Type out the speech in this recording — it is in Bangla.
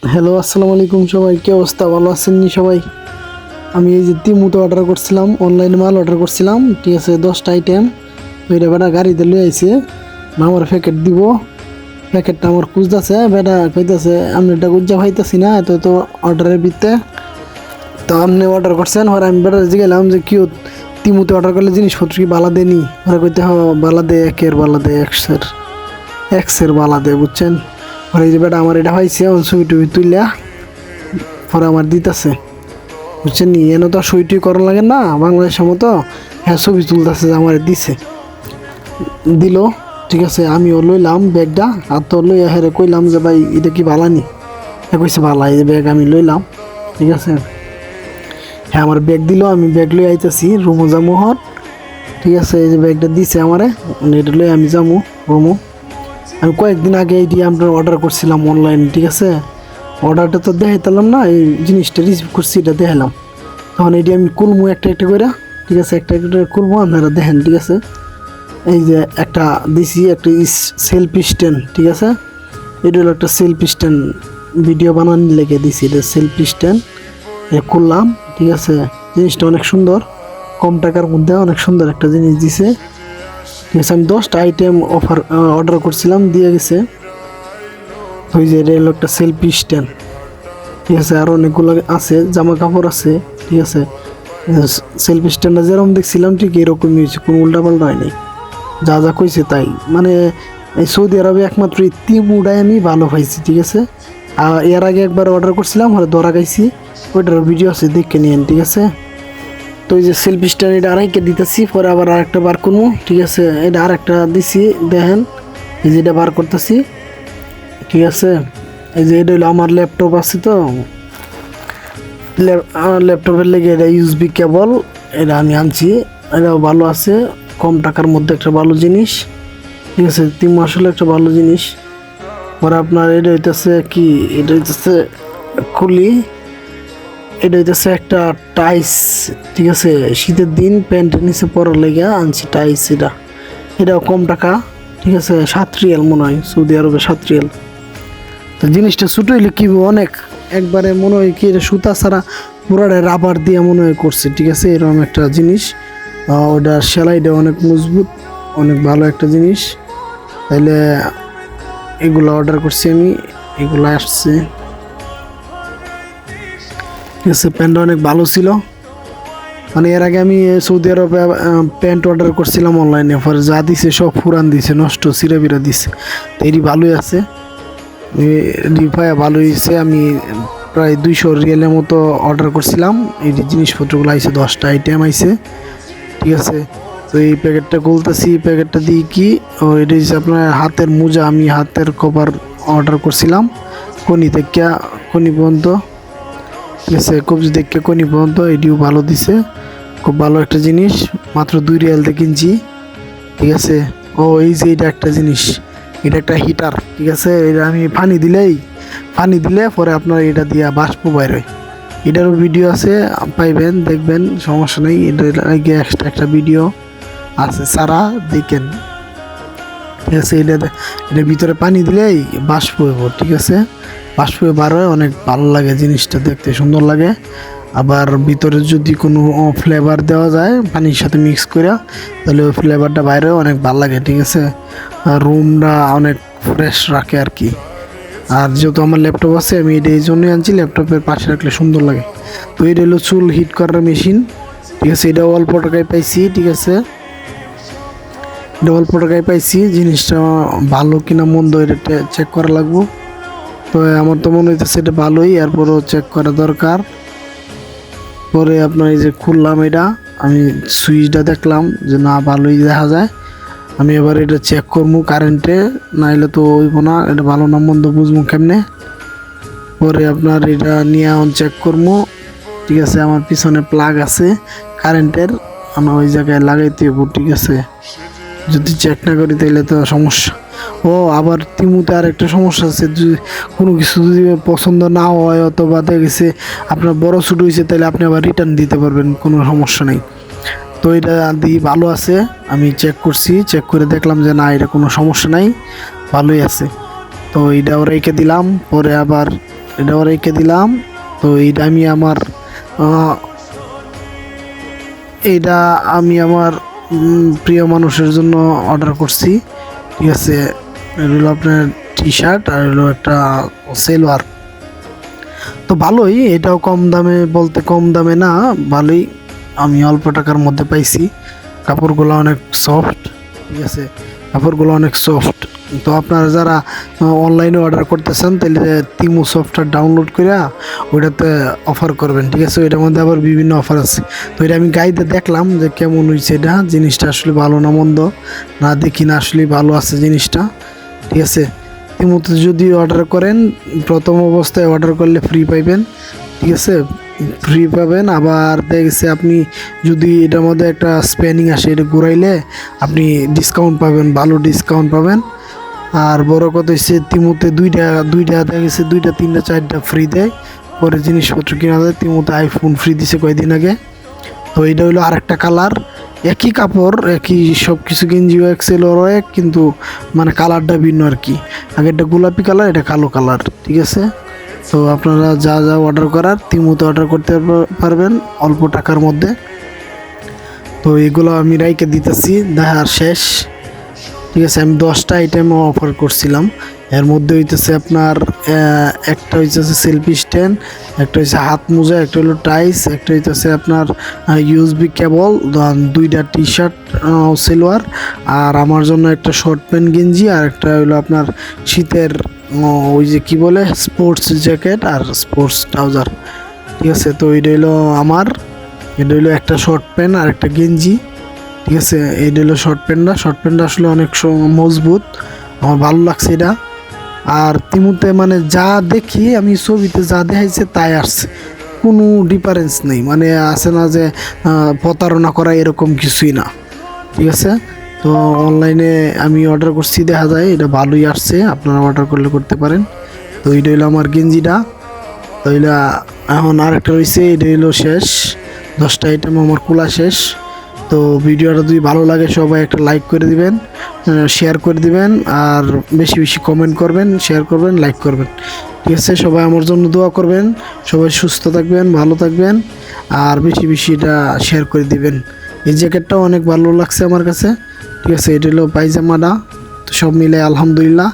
হ্যালো, আসসালামু আলাইকুম সবাই। কি অবস্থা? ভালো আছেন নি সবাই? আমি এই যে তিমুতে অর্ডার করছিলাম, অনলাইনে মাল অর্ডার করছিলাম, ঠিক আছে, 10টা আইটেম। ওইটা বেটা গাড়িতে লই আইছে, না আমার প্যাকেট দিব। প্যাকেটটা আমার খুঁজতেছে, বেটা কইতাছে আমি এটা খুঁজা পাইতাছি না, এত তো অর্ডারের ভিত্তে। তো আপনি অর্ডার করছেন, আর আমি বেটা জিগেলাম যে কি তিমুতে অর্ডার করলে জিনিসপত্র কি বালা দেনি? ওরা কইতে বালা দে, একের বালা দে, এক্সের বালা দে, বুঝছেন? আর এই যে বেটা আমার এটা হয়েছে, ছবি টবি তুইলা পরে আমার দিতেছে, বুঝছেন নি? এনে তো সই টই করা লাগে না বাংলাদেশের মতো। হ্যাঁ, ছবি তুলতেছে যে আমার দিছে, দিল, ঠিক আছে। আমিও লইলাম ব্যাগটা, আর তো লই হেরে কইলাম যে ভাই এটা কি ভালানি? হ্যাঁ কইছে ভালা, এই ব্যাগ আমি লইলাম, ঠিক আছে। হ্যাঁ আমার ব্যাগ দিল, আমি ব্যাগ লই আইতেছি রুমো যামো হট, ঠিক আছে। এই যে ব্যাগটা দিছে আমারে, এটা লই আমি যামু রুমো। আমি কয়েকদিন আগে এইটি আপনার অর্ডার করছিলাম অনলাইনে, ঠিক আছে। অর্ডারটা তো দেখাইতাম না, এই জিনিসটা রিসিভ করছি এটা দেখালাম। তখন এটি আমি খুলবো একটা একটা করে, ঠিক আছে, একটা একটা করে খুলবো, আপনারা দেখেন, ঠিক আছে। এই যে একটা দিছি, একটা সেলফ স্ট্যান্ড, ঠিক আছে। এটা হলো একটা সেলফ স্ট্যান্ড, ভিডিও বানানোর লেগে দিছি, এটা সেলফ স্ট্যান্ড। খুললাম, ঠিক আছে। জিনিসটা অনেক সুন্দর, কম টাকার মধ্যে অনেক সুন্দর একটা জিনিস দিছে, ঠিক আছে। আমি 10টা আইটেম অর্ডার করছিলাম, দিয়ে গেছে। ওই যে এটা হলো একটা সেলফ স্ট্যান্ড, ঠিক আছে। আর অনেকগুলো আছে, জামা কাপড় আছে, ঠিক আছে। সেলফ স্ট্যান্ডটা যেরকম দেখছিলাম ঠিক এরকমই হয়েছে, কোনো উল্টাপাল্টা হয়নি, যা যা কইছে তাই। মানে এই সৌদি আরবে একমাত্র এই তিমুটাই আমি ভালো পাইছি, ঠিক আছে। আর এর আগে একবার অর্ডার করছিলাম, ওরা ধরা খাইছি, ওইটার ভিডিও আছে, দেখে নিয়েন, ঠিক আছে। তো এই যে সেলফ স্ট্যান্ড এটা আড়াইকে দিতেছি, পরে আবার আরেকটা বার করবো, ঠিক আছে। এটা আরেকটা দিছি, দেখেন, এই যে এটা বার করতেছি, ঠিক আছে। এই যে এটা হলো আমার ল্যাপটপ আছে, তো ল্যাপটপের লেগে এটা ইউএসবি কেবল, এটা আমি আনছি। এটাও ভালো আছে, কম টাকার মধ্যে একটা ভালো জিনিস, ঠিক আছে। তিমু আসলে একটা ভালো জিনিস। পরে আপনার এটা হইতেছে কি, এটা হইতেছে খুলি, এটা হইতেছে একটা টাইস, ঠিক আছে। শীতের দিন প্যান্টের নিচে পরার লেগে আনছি টাইস। এটাও কম টাকা, ঠিক আছে। 7 রিয়াল মনে হয়, সৌদি আরবে 7 রিয়াল। তো জিনিসটা ছোটো হইলে কি অনেক, একবারে মনে হয় কি এটা সুতা ছাড়া পুরাটা রাবার দিয়ে মনে হয় করছে, ঠিক আছে। এরকম একটা জিনিস, ওটার সেলাইটা অনেক মজবুত, অনেক ভালো একটা জিনিস। তাইলে এগুলো অর্ডার করছি আমি, এগুলো আসছে, ঠিক আছে। প্যান্টটা অনেক ভালো ছিল। মানে এর আগে আমি সৌদি আরবে প্যান্ট অর্ডার করছিলাম অনলাইনে, পরে যা দিছে সব পুরান দিছে, নষ্ট চিরা বিরা দিছে। তো এটি ভালোই আছে, রিফায়া ভালো হয়েছে। আমি প্রায় 200 রিয়ালের মতো অর্ডার করছিলাম, এই জিনিসপত্রগুলো আইছে, 10টা আইটেম আইছে, ঠিক আছে। তো এই প্যাকেটটা খুলতেছি, প্যাকেটটা দিয়ে কি, ও এটা হচ্ছে আপনার হাতের মোজা। আমি হাতের কভার অর্ডার করছিলাম, কনি থেকে কনি পর্যন্ত, ঠিক আছে, কবজি থেকে কনি পর্যন্ত। এটিও ভালো দিছে, খুব ভালো একটা জিনিস, মাত্র 2 রিয়ালতে কিনছি, ঠিক আছে। ও এই যে এটা একটা জিনিস, এটা একটা হিটার, ঠিক আছে। এটা আমি পানি দিলে পরে আপনার এটা দিয়ে বাষ্প বাইর হয়। এটারও ভিডিও আছে, পাইবেন, দেখবেন, সমস্যা নেই। এটার আগে এক্সট্রা একটা ভিডিও আছে, সারা দেখেন, ঠিক আছে। এটার ভিতরে পানি দিলেই বাষ্প হইব, ঠিক আছে। বাষ্প বার হয়, অনেক ভালো লাগে, জিনিসটা দেখতে সুন্দর লাগে। আবার ভিতরে যদি কোনো ফ্লেভার দেওয়া যায় পানির সাথে মিক্স করে, তাহলে ওই ফ্লেভারটা বাইরে অনেক ভালো লাগে, ঠিক আছে। রুমটা অনেক ফ্রেশ রাখে আর কি। আর যেহেতু আমার ল্যাপটপ আছে, আমি এটা এই জন্যই আনছি, ল্যাপটপের পাশে রাখলে সুন্দর লাগে। তো এটা হলো চুল হিট করার মেশিন, ঠিক আছে। এটা অল্প টাকায় পাইছি, ঠিক আছে। এটা অল্প টাকায় পাইছি, জিনিসটা ভালো কিনা মন্দ এটা চেক করা লাগবো। তো আমার তো মনে হইতেছে এটা ভালোই, এরপরও চেক করা দরকার। পরে আপনার এই যে খুললাম এটা, আমি সুইচটা দেখলাম যে না, ভালোই দেখা যায়। আমি এবার এটা চেক করবো কারেন্টে, নাইলে তো হইব না। এটা ভালো না মন্দ বুঝবো কেমনে। পরে আপনার এটা নিয়ে চেক করবো, ঠিক আছে। আমার পিছনে প্লাগ আছে কারেন্টের, আমার ওই জায়গায় লাগাইতে হইব, ঠিক আছে। যদি চেক না করি তাহলে তো সমস্যা। ও আবার তিমুতে আর একটা সমস্যা আছে, কোনো কিছু যদি পছন্দ না হয় অথবা দেখেছে আপনার বড় ছোটো হয়েছে, তাহলে আপনি আবার রিটার্ন দিতে পারবেন, কোনো সমস্যা নেই। তো এটা দিয়ে ভালো আছে, আমি চেক করছি, চেক করে দেখলাম যে না, এটা কোনো সমস্যা নাই, ভালোই আছে। তো এইটাও রেখে দিলাম। পরে আবার এটাও রেখে দিলাম। তো এইটা আমি আমার এইটা আমি আমার প্রিয় মানুষের জন্য অর্ডার করছি, ঠিক আছে। এটা হলো আপনার টি শার্ট আর হলো একটা সেলোয়ার। তো ভালোই, এটাও কম দামে, বলতে কম দামে না, ভালোই আমি অল্প টাকার মধ্যে পাইছি। কাপড়গুলো অনেক সফট, ঠিক আছে, কাপড়গুলো অনেক সফট। তো আপনারা যারা অনলাইনে অর্ডার করতেছেন তাহলে তিমু সফটওয়্যার ডাউনলোড করে ওইটাতে অফার করবেন, ঠিক আছে। ওইটার মধ্যে আবার বিভিন্ন অফার আছে। তো এটা আমি গাইতে দেখলাম যে কেমন হয়েছে এটা, জিনিসটা আসলে ভালো না মন্দ না, দেখি না আসলে ভালো আছে জিনিসটা, ঠিক আছে। তিমুতে যদি অর্ডার করেন, প্রথম অবস্থায় অর্ডার করলে ফ্রি পাইবেন, ঠিক আছে, ফ্রি পাবেন। আবার দেখছে আপনি যদি এটার মধ্যে একটা স্প্যানিং আসে, এটা ঘুরাইলে আপনি ডিসকাউন্ট পাবেন, ভালো ডিসকাউন্ট পাবেন। আর বড় কথা হচ্ছে তিমুতে দুইটা দেখেছে, দুইটা তিনটা চারটা ফ্রি দেয়, পরে জিনিসপত্র কেনা যায়। তিমুতে আইফোন ফ্রি দিছে কয়েকদিন আগে। তো এটা হলো আরেকটা কালার, একই কাপড়, একই সব কিছু, গেঞ্জিও এক, সেলোয়ারও এক, কিন্তু মানে কালারটা ভিন্ন আর কি। আগেরটা গোলাপি কালার, এটা কালো কালার, ঠিক আছে। তো আপনারা যা যা অর্ডার করার তিমুতে অর্ডার করতে পারবেন অল্প টাকার মধ্যে। তো এগুলো আমি রাইকে দিতেছি, দেখার শেষ, ঠিক আছে। আমি 10টা আইটেম অফার করছিলাম, এর মধ্যে হইতেছে আপনার একটা হইতেছে সেলফি স্ট্যান্ড, একটা হচ্ছে হাত মোজা, একটা হলো টাইস, একটা হইতেছে আপনার ইউএসবি কেবল, দুইটা টি শার্ট সেলোয়ার, আর আমার জন্য একটা শর্ট প্যান্ট গেঞ্জি, আর একটা হলো আপনার শীতের ওই যে কি বলে স্পোর্টস জ্যাকেট আর স্পোর্টস ট্রাউজার, ঠিক আছে। তো এটা হলো আমার, এটা হলো একটা শর্ট প্যান্ট আর একটা গেঞ্জি, ঠিক আছে। এটা হলো শর্ট প্যান্টটা আসলে অনেক মজবুত, আমার ভালো লাগছে এটা। আর তিমুতে মানে যা দেখি আমি ছবিতে যা দেখাইছে তাই আসছে, কোনো ডিফারেন্স নেই, মানে আছে না যে প্রতারণা করা, এরকম কিছুই না, ঠিক আছে। তো অনলাইনে আমি অর্ডার করছি, দেখা যায় এটা ভালোই আসছে, আপনারা অর্ডার করলে করতে পারেন। তো এটা হলো আমার গেঞ্জিটা। তো এটা এখন আরেকটা রয়েছে, এটা হলো শেষ, 10টা আইটেম আমার খোলা শেষ। তো ভিডিওটা যদি ভালো লাগে সবাই একটা লাইক করে দিবেন, শেয়ার করে দিবেন, আর বেশি বেশি কমেন্ট করবেন, শেয়ার করবেন, লাইক করবেন, ঠিক আছে। সবাই আমার জন্য দোয়া করবেন, সবাই সুস্থ থাকবেন, ভালো থাকবেন, আর বেশি বেশি এটা শেয়ার করে দিবেন। এই জ্যাকেটটাও অনেক ভালো লাগছে আমার কাছে, ঠিক আছে। এটা হলো পায়জামাটা। তো সব মিলে আলহামদুলিল্লাহ।